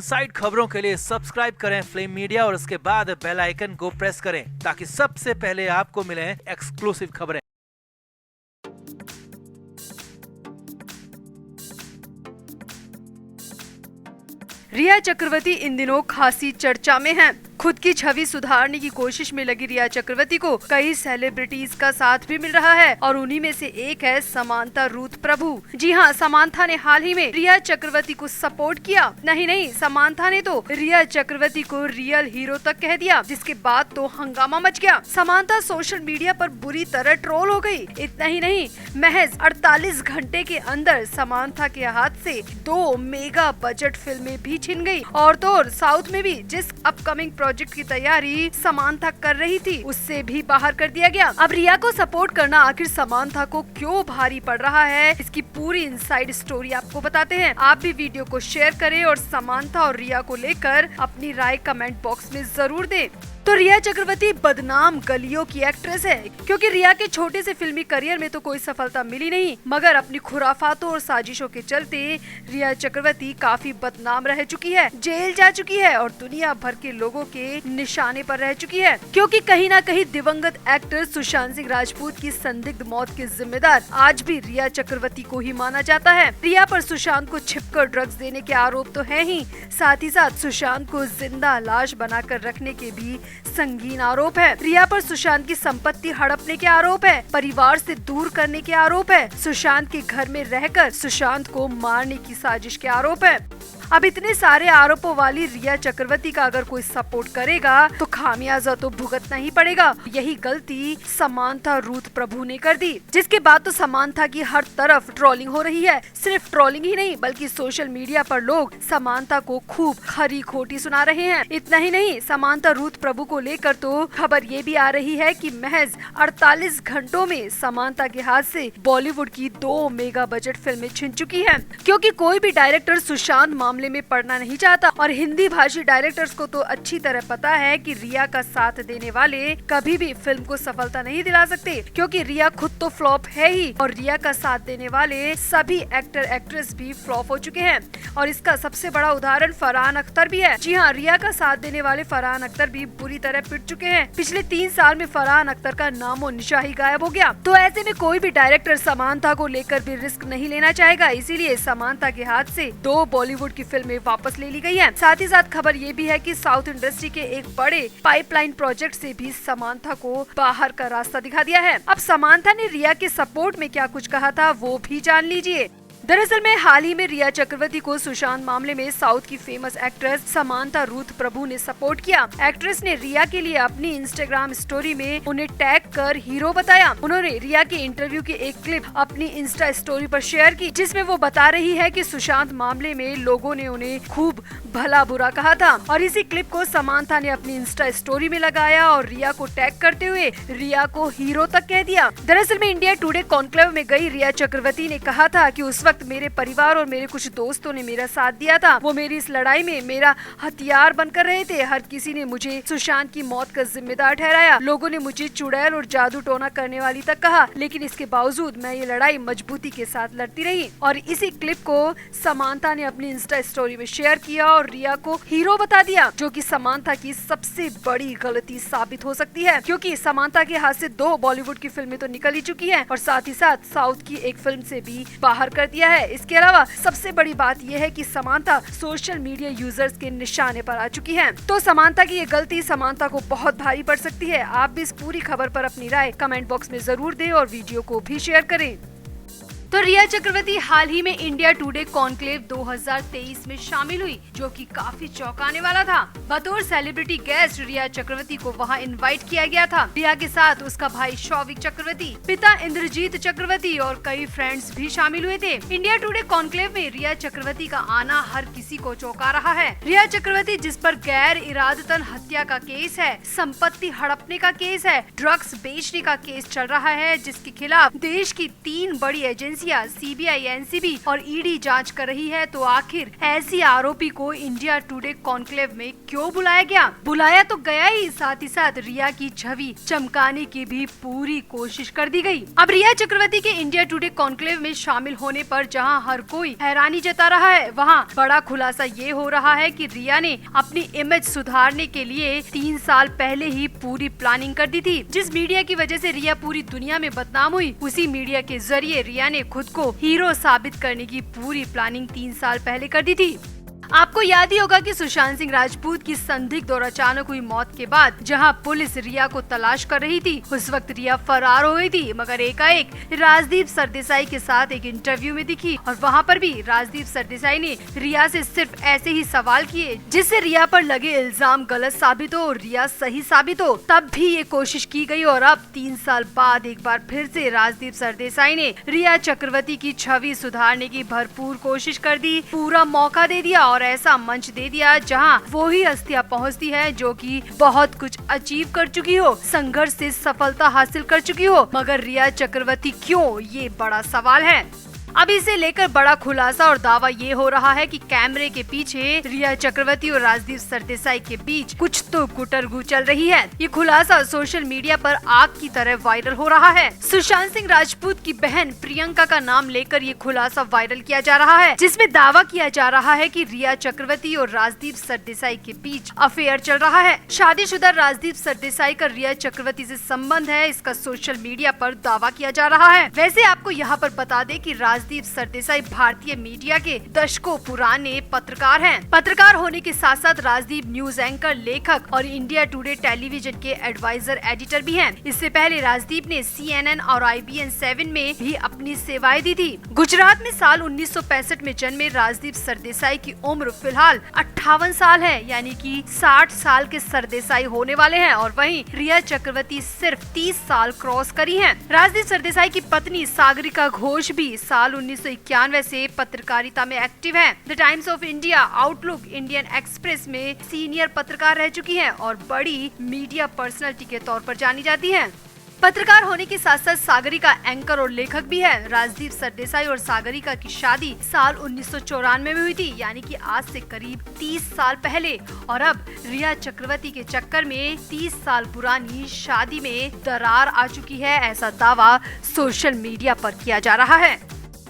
Side खबरों के लिए सब्सक्राइब करें फ्लेम मीडिया और उसके बाद बेल आइकन को प्रेस करें ताकि सबसे पहले आपको मिले एक्सक्लूसिव खबरें। रिया चक्रवर्ती इन दिनों खासी चर्चा में हैं। खुद की छवि सुधारने की कोशिश में लगी रिया चक्रवर्ती को कई सेलिब्रिटीज का साथ भी मिल रहा है और उन्हीं में से एक है समांथा रूथ प्रभु। जी हाँ, समांथा ने हाल ही में रिया चक्रवर्ती को सपोर्ट किया। नहीं, समांथा ने तो रिया चक्रवर्ती को रियल हीरो तक कह दिया, जिसके बाद तो हंगामा मच गया। समांथा सोशल मीडिया पर बुरी तरह ट्रोल हो गई। इतना ही नहीं, महज 48 घंटे के अंदर समांथा के हाथ से 2 मेगा बजट फिल्में भी छिन गई। और तो और साउथ में भी जिस अपकमिंग प्रोजेक्ट की तैयारी समांथा कर रही थी उससे भी बाहर कर दिया गया। अब रिया को सपोर्ट करना आखिर समांथा को क्यों भारी पड़ रहा है, इसकी पूरी इनसाइड स्टोरी आपको बताते हैं। आप भी वीडियो को शेयर करें और समांथा और रिया को लेकर अपनी राय कमेंट बॉक्स में जरूर दें। तो रिया चक्रवर्ती बदनाम गलियों की एक्ट्रेस है, क्योंकि रिया के छोटे से फिल्मी करियर में तो कोई सफलता मिली नहीं, मगर अपनी खुराफातों और साजिशों के चलते रिया चक्रवर्ती काफी बदनाम रह चुकी है, जेल जा चुकी है और दुनिया भर के लोगों के निशाने पर रह चुकी है। क्योंकि कहीं न कहीं दिवंगत एक्टर सुशांत सिंह राजपूत की संदिग्ध मौत के जिम्मेदार आज भी रिया चक्रवर्ती को ही माना जाता है। रिया पर सुशांत को छिपकर ड्रग्स देने के आरोप तो है ही, साथ ही साथ सुशांत को जिंदा लाश बनाकर रखने के भी संगीन आरोप है। रिया पर सुशांत की संपत्ति हड़पने के आरोप है, परिवार से दूर करने के आरोप है, सुशांत के घर में रहकर सुशांत को मारने की साजिश के आरोप है। अब इतने सारे आरोपों वाली रिया चक्रवर्ती का अगर कोई सपोर्ट करेगा तो खामियाजा तो भुगतना ही पड़ेगा। यही गलती समांथा रूथ प्रभु ने कर दी, जिसके बाद तो समांथा की हर तरफ ट्रोलिंग हो रही है। सिर्फ ट्रोलिंग ही नहीं बल्कि सोशल मीडिया पर लोग समांथा को खूब खरी खोटी सुना रहे हैं। इतना ही नहीं, समांथा रूथ प्रभु को लेकर तो खबर ये भी आ रही है कि महज 48 घंटों में समांथा के हाथ से बॉलीवुड की 2 मेगा बजट फिल्में छिन चुकी है। क्योंकि कोई भी डायरेक्टर सुशांत मामले में पड़ना नहीं चाहता और हिंदी भाषी डायरेक्टर्स को तो अच्छी तरह पता है कि रिया का साथ देने वाले कभी भी फिल्म को सफलता नहीं दिला सकते, क्योंकि रिया खुद तो फ्लॉप है ही और रिया का साथ देने वाले सभी एक्टर एक्ट्रेस भी फ्लॉप हो चुके हैं। और इसका सबसे बड़ा उदाहरण फरहान अख्तर भी है। जी हाँ, रिया का साथ देने वाले फरहान अख्तर भी बुरी तरह पिट चुके हैं। पिछले 3 साल में फरहान अख्तर का नामो निशा ही गायब हो गया। तो ऐसे में कोई भी डायरेक्टर समांथा को लेकर भी रिस्क नहीं लेना चाहेगा, इसीलिए समांथा के हाथ से 2 बॉलीवुड की फिल्में वापस ले ली गई है। साथ ही साथ खबर ये भी है कि साउथ इंडस्ट्री के एक बड़े पाइपलाइन प्रोजेक्ट से भी समांथा को बाहर का रास्ता दिखा दिया है। अब समांथा ने रिया के सपोर्ट में क्या कुछ कहा था वो भी जान लीजिए। दरअसल में हाल ही में रिया चक्रवर्ती को सुशांत मामले में साउथ की फेमस एक्ट्रेस समांथा रूथ प्रभु ने सपोर्ट किया। एक्ट्रेस ने रिया के लिए अपनी इंस्टाग्राम स्टोरी में उन्हें टैग कर हीरो बताया। उन्होंने रिया के इंटरव्यू की एक क्लिप अपनी इंस्टा स्टोरी पर शेयर की, जिसमें वो बता रही है कि सुशांत मामले में लोगों ने उन्हें खूब भला बुरा कहा था। और इसी क्लिप को समांथा ने अपनी इंस्टा स्टोरी में लगाया और रिया को टैग करते हुए रिया को हीरो तक कह दिया। दरअसल में इंडिया टुडे कॉन्क्लेव में गई रिया चक्रवर्ती ने कहा था कि उस मेरे परिवार और मेरे कुछ दोस्तों ने मेरा साथ दिया था। वो मेरी इस लड़ाई में मेरा हथियार बनकर रहे थे। हर किसी ने मुझे सुशांत की मौत का जिम्मेदार ठहराया। लोगों ने मुझे चुड़ैल और जादू टोना करने वाली तक कहा, लेकिन इसके बावजूद मैं ये लड़ाई मजबूती के साथ लड़ती रही। और इसी क्लिप को समांथा ने अपनी इंस्टा स्टोरी में शेयर किया और रिया को हीरो बता दिया, जो कि समांथा की सबसे बड़ी गलती साबित हो सकती है, क्योंकि समांथा के हाथ से 2 बॉलीवुड की फिल्में तो निकल ही चुकी है और साथ ही साथ साउथ की एक फिल्म से भी बाहर कर दिया है। इसके अलावा सबसे बड़ी बात यह है कि समांथा सोशल मीडिया यूजर्स के निशाने पर आ चुकी है। तो समांथा की ये गलती समांथा को बहुत भारी पड़ सकती है। आप भी इस पूरी खबर पर अपनी राय कमेंट बॉक्स में जरूर दें और वीडियो को भी शेयर करें। तो रिया चक्रवर्ती हाल ही में इंडिया टुडे कॉन्क्लेव 2023 में शामिल हुई, जो कि काफी चौंकाने वाला था। बतौर सेलिब्रिटी गेस्ट रिया चक्रवर्ती को वहां इनवाइट किया गया था। रिया के साथ उसका भाई शौविक चक्रवर्ती, पिता इंद्रजीत चक्रवर्ती और कई फ्रेंड्स भी शामिल हुए थे। इंडिया टुडे कॉन्क्लेव में रिया चक्रवर्ती का आना हर किसी को चौंका रहा है। रिया चक्रवर्ती, जिस पर गैर इरादतन हत्या का केस है, संपत्ति हड़पने का केस है, ड्रग्स बेचने का केस चल रहा है, जिसके खिलाफ देश की 3 बड़ी एजेंसी एजेंसियां सीबीआई, एनसीबी और ईडी जांच कर रही है, तो आखिर ऐसी आरोपी को इंडिया टुडे कॉन्क्लेव में क्यों बुलाया गया? बुलाया तो गया ही, साथ ही साथ रिया की छवि चमकाने की भी पूरी कोशिश कर दी गई। अब रिया चक्रवर्ती के इंडिया टुडे कॉन्क्लेव में शामिल होने पर जहां हर कोई हैरानी जता रहा है, वहां बड़ा खुलासा ये हो रहा है कि रिया ने अपनी इमेज सुधारने के लिए 3 साल पहले ही पूरी प्लानिंग कर दी थी। जिस मीडिया की वजह से रिया पूरी दुनिया में बदनाम हुई, उसी मीडिया के जरिए रिया ने खुद को हीरो साबित करने की पूरी प्लानिंग 3 साल पहले कर दी थी। आपको याद ही होगा कि सुशांत सिंह राजपूत की संदिग्ध और अचानक हुई मौत के बाद जहां पुलिस रिया को तलाश कर रही थी, उस वक्त रिया फरार हो गई थी, मगर एकाएक राजदीप सरदेसाई के साथ एक इंटरव्यू में दिखी और वहां पर भी राजदीप सरदेसाई ने रिया से सिर्फ ऐसे ही सवाल किए जिससे रिया पर लगे इल्जाम गलत साबित हो और रिया सही साबित हो। तब भी ये कोशिश की गई और अब 3 साल बाद एक बार फिर से राजदीप सरदेसाई ने रिया चक्रवर्ती की छवि सुधारने की भरपूर कोशिश कर दी, पूरा मौका दे दिया और ऐसा मंच दे दिया जहां वो ही हस्तियां पहुंचती है जो कि बहुत कुछ अचीव कर चुकी हो, संघर्ष से सफलता हासिल कर चुकी हो, मगर रिया चक्रवर्ती क्यों, ये बड़ा सवाल है। अब इसे लेकर बड़ा खुलासा और दावा ये हो रहा है कि कैमरे के पीछे रिया चक्रवर्ती और राजदीप सरदेसाई के बीच कुछ तो गुटरगू चल रही है। ये खुलासा सोशल मीडिया पर आग की तरह वायरल हो रहा है। सुशांत सिंह राजपूत की बहन प्रियंका का नाम लेकर ये खुलासा वायरल किया जा रहा है, जिसमें दावा किया जा रहा है कि रिया चक्रवर्ती और राजदीप सरदेसाई के बीच अफेयर चल रहा है। शादीशुदा राजदीप सरदेसाई का रिया चक्रवर्ती से संबंध है, इसका सोशल मीडिया पर दावा किया जा रहा है। वैसे आपको यहाँ पर बता दें कि राजदीप सरदेसाई भारतीय मीडिया के दशकों पुराने पत्रकार हैं। पत्रकार होने के साथ साथ राजदीप न्यूज एंकर, लेखक और इंडिया टुडे टेलीविजन के एडवाइजर एडिटर भी हैं। इससे पहले राजदीप ने CNN और IBN 7 में भी अपनी सेवाएं दी थी। गुजरात में साल 1965 में जन्मे राजदीप सरदेसाई की उम्र फिलहाल 58 साल है, यानी कि 60 साल के सरदेसाई होने वाले हैं और वहीं रिया चक्रवर्ती सिर्फ 30 साल क्रॉस करी हैं। राजदीप सरदेसाई की पत्नी सागरिका घोष भी साल 1991 से पत्रकारिता में एक्टिव हैं। The times of India, outlook, Indian express में सीनियर पत्रकार रह चुकी हैं और बड़ी मीडिया पर्सनालिटी के तौर पर जानी जाती हैं। पत्रकार होने के साथ साथ सागरिका एंकर और लेखक भी है। राजदीप सरदेसाई और सागरिका की शादी साल 1994 में हुई थी, यानी कि आज से करीब 30 साल पहले, और अब रिया चक्रवर्ती के चक्कर में 30 साल पुरानी शादी में दरार आ चुकी है, ऐसा दावा सोशल मीडिया पर किया जा रहा है।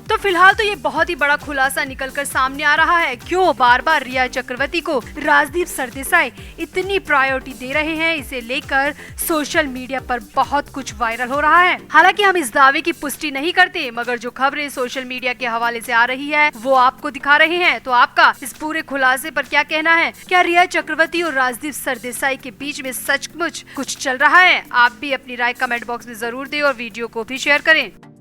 तो फिलहाल तो ये बहुत ही बड़ा खुलासा निकलकर सामने आ रहा है। क्यों बार बार रिया चक्रवर्ती को राजदीप सरदेसाई इतनी प्रायोरिटी दे रहे हैं, इसे लेकर सोशल मीडिया पर बहुत कुछ वायरल हो रहा है। हालांकि हम इस दावे की पुष्टि नहीं करते, मगर जो खबरें सोशल मीडिया के हवाले से आ रही है वो आपको दिखा रहे हैं। तो आपका इस पूरे खुलासे पर क्या कहना है? क्या रिया चक्रवर्ती और राजदीप सरदेसाई के बीच में सचमुच कुछ चल रहा है? आप भी अपनी राय कमेंट बॉक्स में जरूर दें और वीडियो को भी शेयर करें।